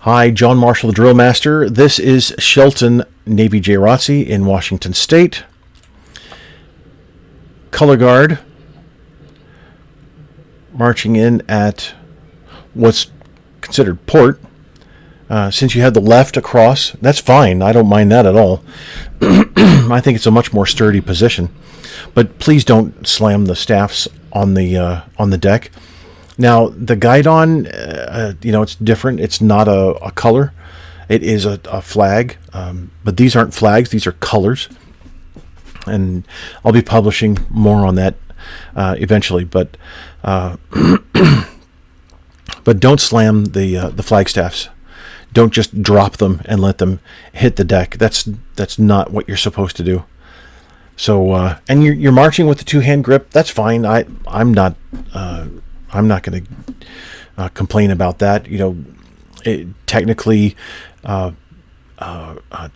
Hi, John Marshall, the DrillMaster. This is Shelton, Navy NJROTC in Washington State. Color guard marching in at what's considered port. Since you have the left across, that's fine. I don't mind that at all. I think it's a much more sturdy position. But please don't slam the staffs on the deck. Now, the guidon, it's different. It's not a color. It is a flag. But these aren't flags. These are colors. And I'll be publishing more on that eventually. But but don't slam the flag staffs. Don't just drop them and let them hit the deck. That's not what you're supposed to do. So and you're marching with the two-hand grip. That's fine. I'm not going to complain about that. Technically,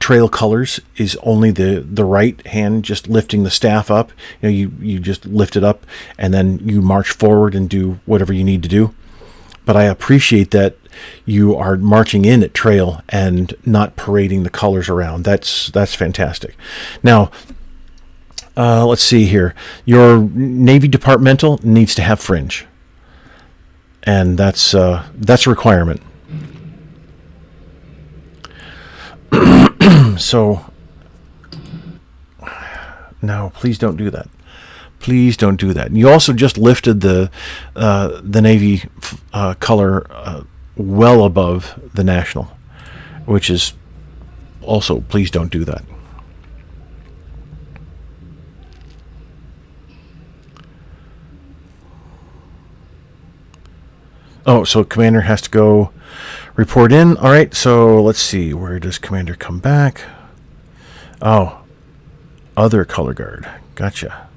trail colors is only the right hand just lifting the staff up. You just lift it up and then you march forward and do whatever you need to do. But I appreciate that you are marching in at trail and not parading the colors around. That's fantastic. Now, let's see here. Your Navy departmental needs to have fringe, and that's a requirement. So, no, please don't do that. Please don't do that. You also just lifted the Navy color well above the national, which is also, please don't do that. Oh, so commander has to go report in. All right, so let's see. Where does commander come back? Oh, other color guard. Gotcha.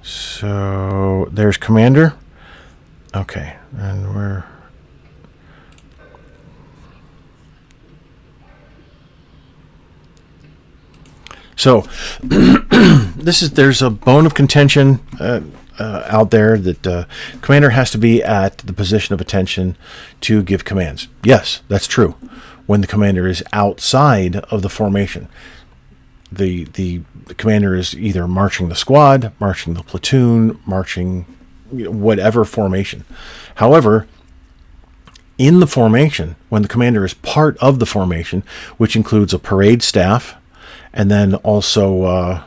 So there's commander. Okay, and we're... So there's a bone of contention out there that commander has to be at the position of attention to give commands. Yes, that's true. When the commander is outside of the formation, the commander is either marching the squad, marching the platoon, marching whatever formation. However, in the formation, when the commander is part of the formation, which includes a parade staff, and then also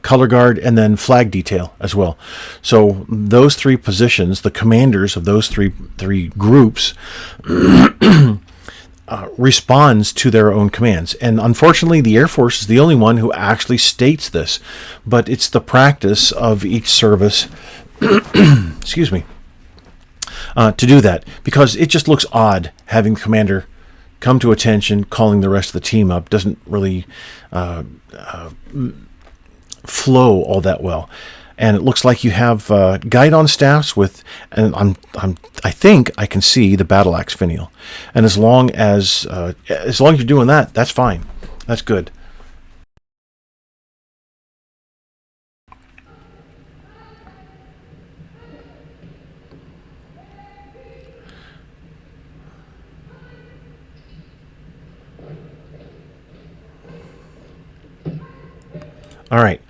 color guard, and then flag detail as well. So those three positions, the commanders of those three groups responds to their own commands. And unfortunately, the Air Force is the only one who actually states this. But it's the practice of each service, excuse me, to do that. Because it just looks odd having the commander come to attention, calling the rest of the team up. Doesn't really flow all that well. And it looks like you have guidon staffs with, and I think I can see the battle axe finial. And as long as you're doing that, that's fine. That's good. All right.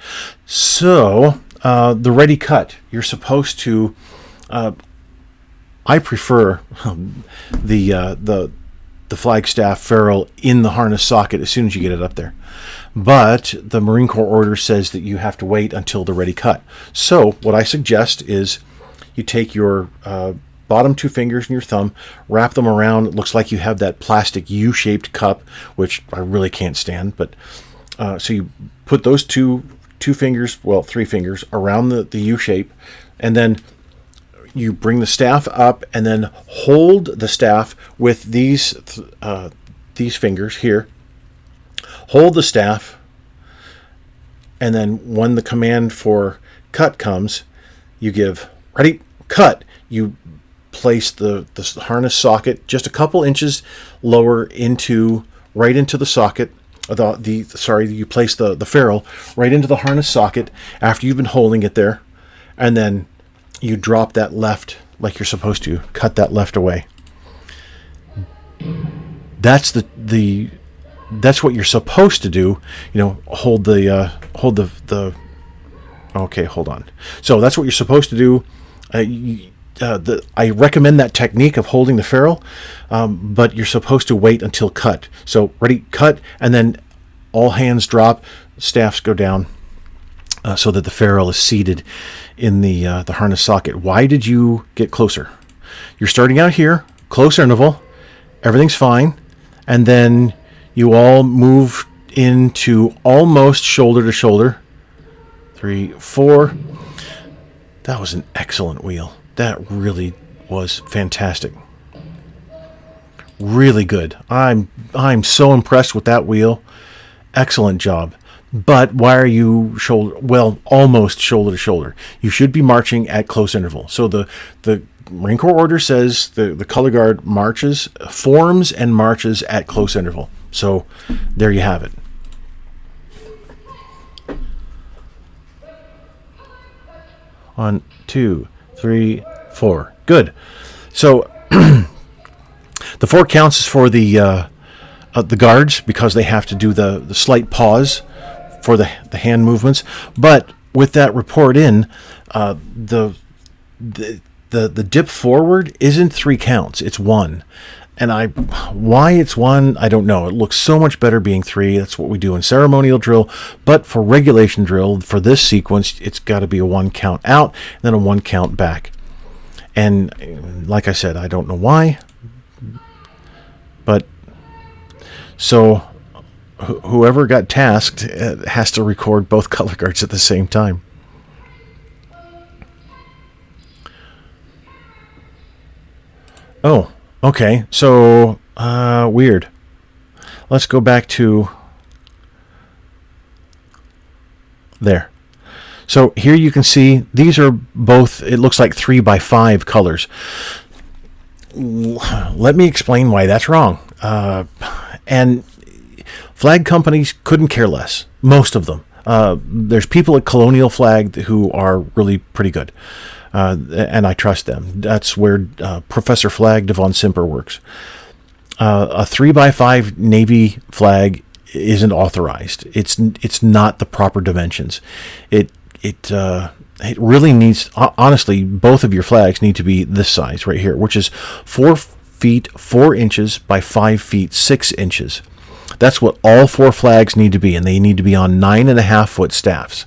So the ready cut, you're supposed to, I prefer the flagstaff ferrule in the harness socket as soon as you get it up there. But the Marine Corps order says that you have to wait until the ready cut. So what I suggest is you take your bottom two fingers and your thumb, wrap them around. It looks like you have that plastic U-shaped cup, which I really can't stand. But so you put those two fingers, well, three fingers around the U shape, and then you bring the staff up and then hold the staff with these fingers here. Hold the staff, and then when the command for cut comes, you give ready, cut. You place the harness socket just a couple inches lower right into the socket. You place the ferrule right into the harness socket after you've been holding it there, and then you drop that left like you're supposed to. Cut that left away. that's that's what you're supposed to do. Hold the okay, hold on. So that's what you're supposed to do. I recommend that technique of holding the ferrule, but you're supposed to wait until cut. So ready, cut, and then all hands drop, staffs go down, so that the ferrule is seated in the harness socket. Why did you get closer? You're starting out here, close interval, everything's fine, and then you all move into almost shoulder to shoulder. 3, 4. That was an excellent wheel. That really was fantastic. Really good. I'm so impressed with that wheel. Excellent job. But why are you almost shoulder to shoulder? You should be marching at close interval. So the Marine Corps order says the color guard forms and marches at close interval. So there you have it. One, 2, 3, 4. Good. So the 4 counts is for the guards, because they have to do the slight pause for the hand movements. But with that report in, the dip forward isn't 3 counts. It's 1. And why it's 1, I don't know. It looks so much better being 3. That's what we do in ceremonial drill. But for regulation drill, for this sequence, it's got to be a 1 count out, and then a 1 count back. And like I said, I don't know why. But so whoever got tasked has to record both color guards at the same time. Oh. Okay, so weird. Let's go back to there. So here you can see these are both, it looks like 3x5 colors. Let me explain why that's wrong. And flag companies couldn't care less, most of them. There's people at Colonial Flag who are really pretty good. And I trust them. That's where Professor Flag Devon Simper works. A 3x5 Navy flag isn't authorized. It's not the proper dimensions. It really needs, honestly, both of your flags need to be this size right here, which is 4 feet 4 inches by 5 feet 6 inches. That's what all 4 flags need to be, and they need to be on 9.5-foot staffs.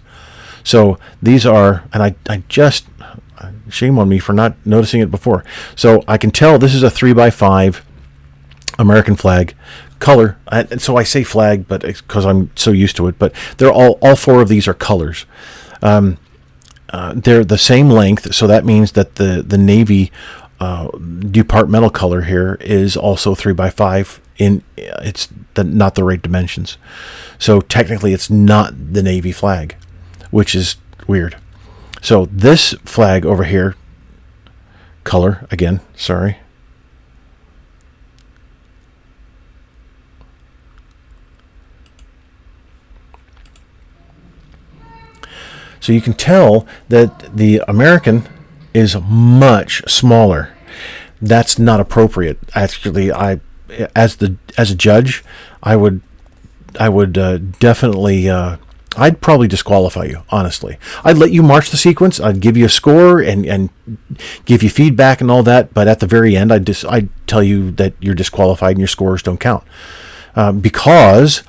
So these are, and I just, shame on me for not noticing it before. So I can tell this is a 3x5 American flag color. And so I say flag, but because I'm so used to it. But they're all 4 of these are colors. They're the same length, so that means that the Navy departmental color here is also 3x5. It's not the right dimensions. So technically, it's not the Navy flag, which is weird. So this flag over here, color, again, sorry. So you can tell that the American is much smaller. That's not appropriate. Actually, as a judge, I would definitely. I'd probably disqualify you, honestly. I'd let you march the sequence. I'd give you a score and give you feedback and all that. But at the very end, I'd tell you that you're disqualified and your scores don't count. Because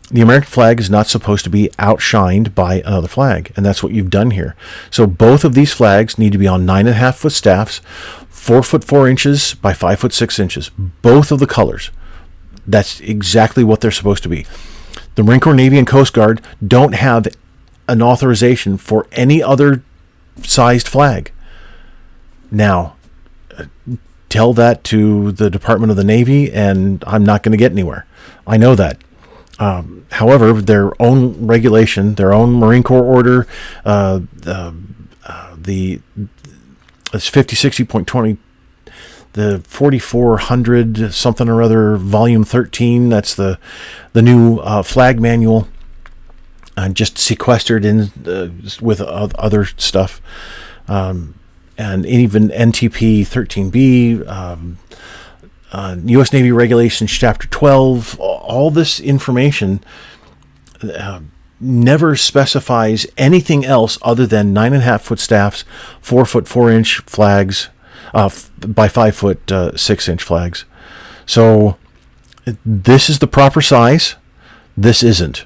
the American flag is not supposed to be outshined by another flag. And that's what you've done here. So both of these flags need to be on 9.5-foot staffs, 4 foot 4 inches by 5 foot 6 inches. Both of the colors. That's exactly what they're supposed to be. The Marine Corps, Navy, and Coast Guard don't have an authorization for any other sized flag. Now, tell that to the Department of the Navy, and I'm not going to get anywhere. I know that. However, their own regulation, their own Marine Corps order, it's 5060.20, the 4400 something or other, volume 13. That's the new flag manual, just sequestered in with other stuff, and even NTP 13B, U.S. Navy Regulations Chapter 12, all this information never specifies anything else other than 9.5 foot staffs, 4 foot 4 inch flags, by 5 foot 6 inch flags. So this is the proper size. This isn't.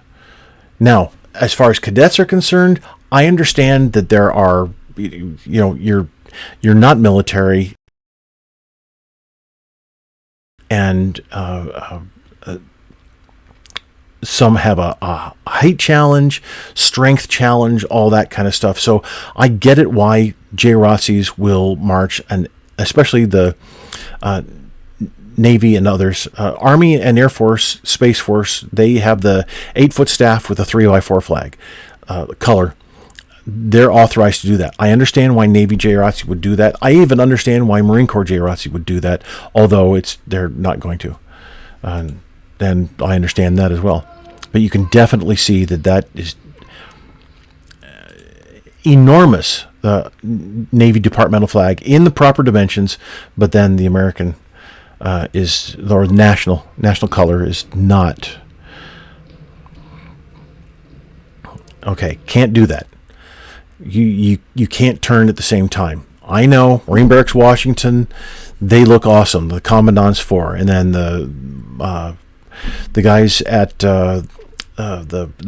Now, as far as cadets are concerned, I understand that there are, you're not military, and some have a height challenge, strength challenge, all that kind of stuff. So I get it why JROTCs will march, and especially the Navy and others. Army and Air Force, Space Force, they have the 8 foot staff with a 3x4 flag color. They're authorized to do that. I understand why Navy JROTC would do that. I even understand why Marine Corps JROTC would do that, although they're not going to. And I understand that as well. But you can definitely see that is enormous, Navy departmental flag in the proper dimensions, but then the American or national color is not. Okay, can't do that. You can't turn at the same time. I know Marine Barracks Washington, they look awesome. The Commandant's 4, and then the guys at the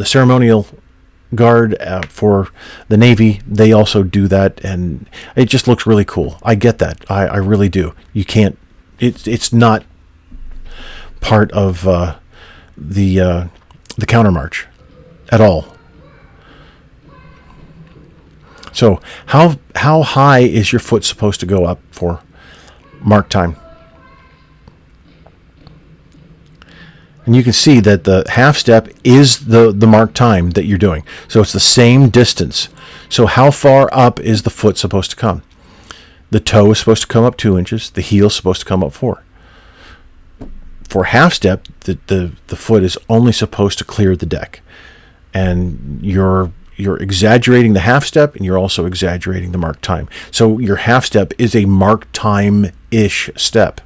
ceremonial guard for the Navy, they also do that, and it just looks really cool. I get that. I really do. You can't. It's not part of the countermarch at all. So how high is your foot supposed to go up for mark time? And you can see that the half step is the mark time that you're doing. So it's the same distance. So how far up is the foot supposed to come? The toe is supposed to come up 2 inches. The heel is supposed to come up 4. For half step, the foot is only supposed to clear the deck. And you're exaggerating the half step, and you're also exaggerating the mark time. So your half step is a mark time-ish step.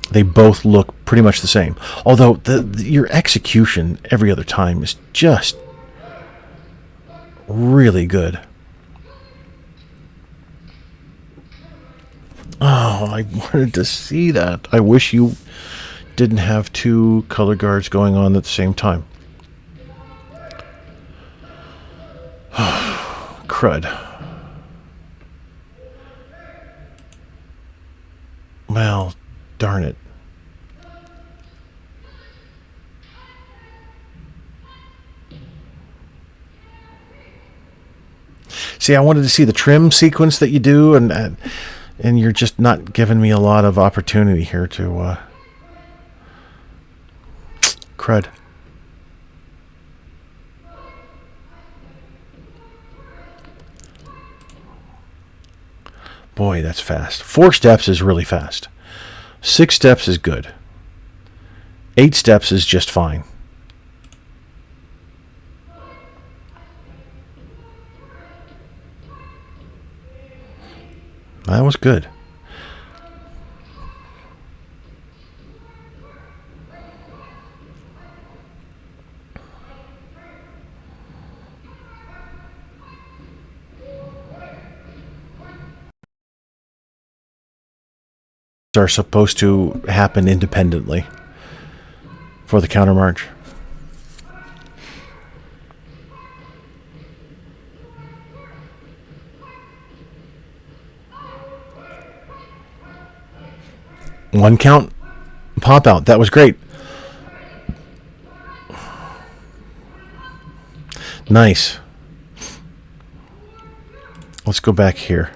They both look pretty much the same. Although your execution every other time is just really good. Oh, I wanted to see that. I wish you didn't have 2 color guards going on at the same time. Crud. Well, darn it. See, I wanted to see the trim sequence that you do, and you're just not giving me a lot of opportunity here to crud. Boy, that's fast. 4 steps is really fast. 6 steps is good. 8 steps is just fine. That was good. Are supposed to happen independently for the countermarch. One count, pop out. That was great. Nice. Let's go back here.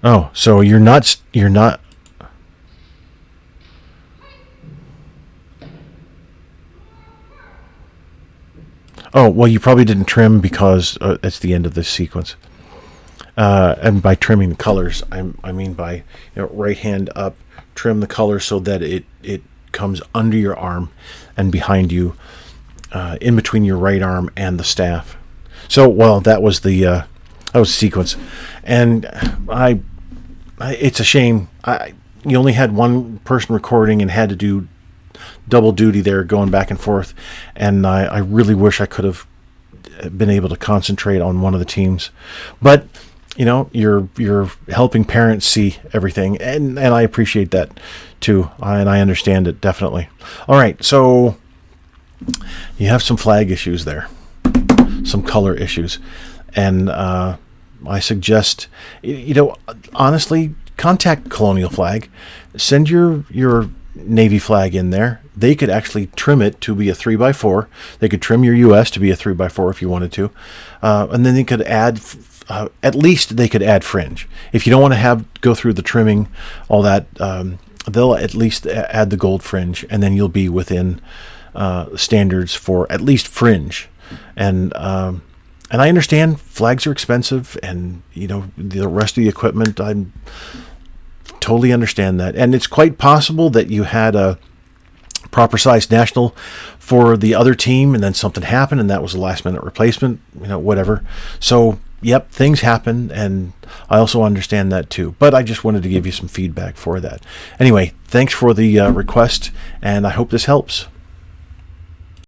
Oh, so you're not. Oh, well, you probably didn't trim because it's the end of this sequence. And by trimming the colors, I mean by, right hand up, trim the color so that it comes under your arm and behind you, in between your right arm and the staff. So, well, that was the sequence, and it's a shame. You only had one person recording and had to do double duty there, going back and forth, and I really wish I could have been able to concentrate on one of the teams, but you're helping parents see everything, and I appreciate that too, and I understand it definitely. All right, so you have some flag issues there, some color issues, and I suggest, honestly, contact Colonial Flag, send your Navy flag in there. They could actually trim it to be a 3x4. They could trim your US to be a 3x4 if you wanted to, and then they could add, at least they could add fringe. If you don't want to go through the trimming, all that, they'll at least add the gold fringe, and then you'll be within standards for at least fringe. And I understand flags are expensive, and the rest of the equipment, I totally understand that. And it's quite possible that you had a proper sized national for the other team, and then something happened, and that was a last minute replacement, whatever. So yep, things happen, and I also understand that too. But I just wanted to give you some feedback for that. Anyway, thanks for the request, and I hope this helps.